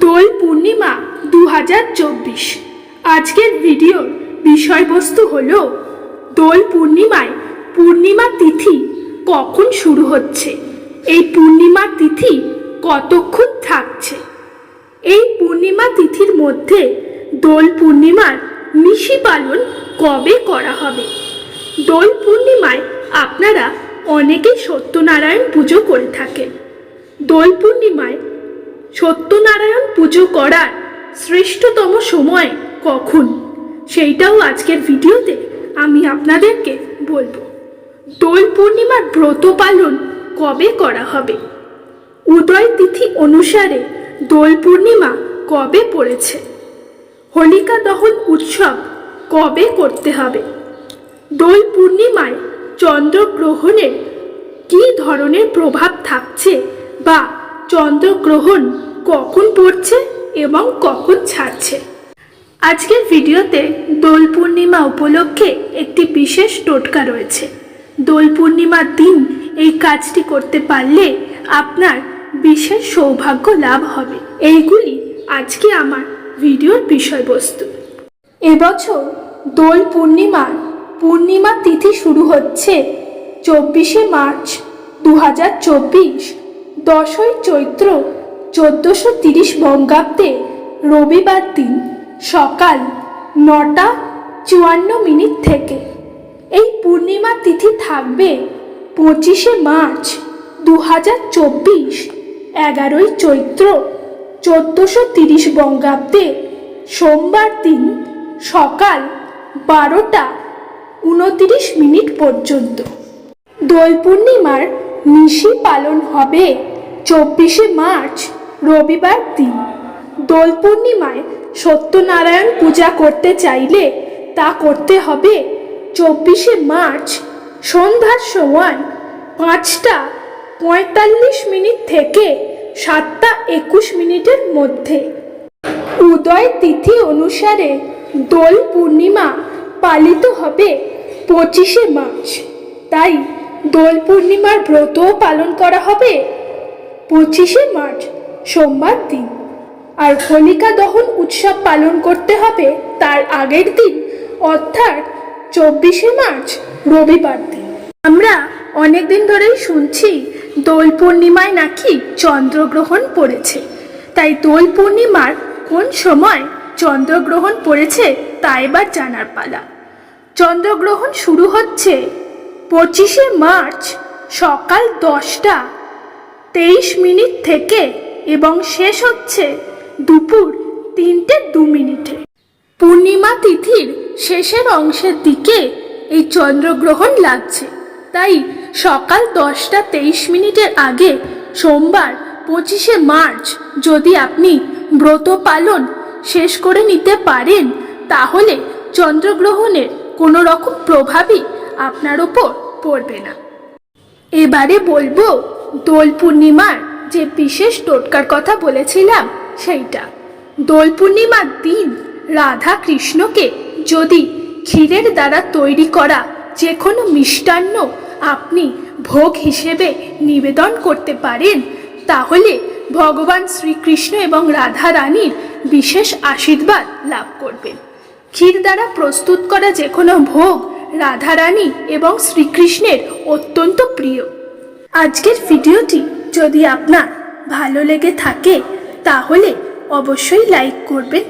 দোল পূর্ণিমা 2024। আজকের ভিডিওর বিষয়বস্তু হলো দোল পূর্ণিমায় পূর্ণিমা তিথি কখন শুরু হচ্ছে, এই পূর্ণিমা তিথি কতক্ষণ থাকছে, এই পূর্ণিমা তিথির মধ্যে দোল পূর্ণিমার নিশি পালন কবে করা হবে। দোল পূর্ণিমায় আপনারা অনেকেই সত্যনারায়ণ পুজো করে থাকেন। দোল পূর্ণিমায় সত্যনারায়ণ পুজো করার শ্রেষ্ঠতম সময় কখন, সেইটাও আজকের ভিডিওতে আমি আপনাদেরকে বলবো। দোল পূর্ণিমার ব্রত পালন কবে করা হবে, উদয় তিথি অনুসারে দোল পূর্ণিমা কবে পড়েছে, হোলিকা দহন উৎসব কবে করতে হবে, দোল পূর্ণিমায় চন্দ্রগ্রহণের কী ধরনের প্রভাব থাকছে বা চন্দ্রগ্রহণ কখন পড়ছে এবং কখন ছাড়ছে। আজকের ভিডিওতে দোল পূর্ণিমা উপলক্ষে একটি বিশেষ টোটকা রয়েছে। দোল পূর্ণিমার দিন এই কাজটি করতে পারলে আপনার বিশেষ সৌভাগ্য লাভ হবে। এইগুলি আজকে আমার ভিডিওর বিষয়বস্তু। এবছর দোল পূর্ণিমা তিথি শুরু হচ্ছে 24শে মার্চ 2024, 10ই চৈত্র 1430 বঙ্গাব্দে রবিবার দিন সকাল 9:54 থেকে। এই পূর্ণিমা তিথি থাকবে 25শে মার্চ 2024, 11ই চৈত্র 1430 বঙ্গাব্দে সোমবার দিন সকাল 12:29 পর্যন্ত। দোল পূর্ণিমার নিশি পালন হবে 24শে মার্চ রবিবার দিন। দোল পূর্ণিমায় সত্যনারায়ণ পূজা করতে চাইলে তা করতে হবে 24শে মার্চ সন্ধ্যার সময় 5:45 থেকে 7:21 মধ্যে। উদয় তিথি অনুসারে দোল পূর্ণিমা পালিত হবে 25শে মার্চ, তাই দোল পূর্ণিমার ব্রতও পালন করা হবে 25শে মার্চ সোমবার দিন। আর হোলিকা দহন উৎসব পালন করতে হবে তার আগের দিন, অর্থাৎ 24শে মার্চ রবিবার দিন। আমরা অনেক দিন ধরেই শুনছি দোল পূর্ণিমায় নাকি চন্দ্রগ্রহণ পড়েছে, তাই দোল পূর্ণিমার কোন সময় চন্দ্রগ্রহণ পড়েছে তা এবার জানার পালা। চন্দ্রগ্রহণ শুরু হচ্ছে 25শে মার্চ সকাল 10:23 থেকে এবং শেষ হচ্ছে দুপুর 3:02। পূর্ণিমা তিথির শেষের অংশের দিকে এই চন্দ্রগ্রহণ লাগছে, তাই সকাল 10:23 আগে সোমবার 25শে মার্চ যদি আপনি ব্রত পালন শেষ করে নিতে পারেন, তাহলে চন্দ্রগ্রহণের কোনো রকম প্রভাবই আপনার ওপর পড়বে না। এবারে বলবো দোল পূর্ণিমার যে বিশেষ টোটকার কথা বলেছিলাম সেইটা। দোল পূর্ণিমার দিন রাধা কৃষ্ণকে যদি ক্ষীরের দ্বারা তৈরি করা যে কোনো মিষ্টান্ন আপনি ভোগ হিসেবে নিবেদন করতে পারেন, তাহলে ভগবান শ্রীকৃষ্ণ এবং রাধা রানীর বিশেষ আশীর্বাদ লাভ করবেন। ক্ষীর দ্বারা প্রস্তুত করা যে কোনো ভোগ রাধা রানী এবং শ্রীকৃষ্ণের অত্যন্ত প্রিয়। আজকের ভিডিওটি যদি আপনার ভালো লেগে থাকে তাহলে অবশ্যই লাইক করবেন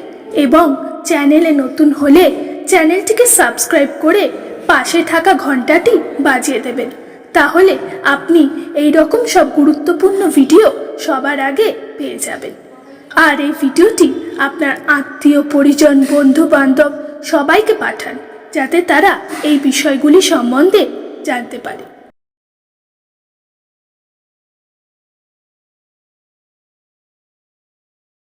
এবং চ্যানেলে নতুন হলে চ্যানেলটিকে সাবস্ক্রাইব করে পাশে থাকা ঘন্টাটি বাজিয়ে দেবেন, তাহলে আপনি এই রকম সব গুরুত্বপূর্ণ ভিডিও সবার আগে পেয়ে যাবেন। আর এই ভিডিওটি আপনার আত্মীয় পরিজন বন্ধু বান্ধব সবাইকে পাঠান, যাতে তারা এই বিষয়গুলি সম্বন্ধে জানতে পারে।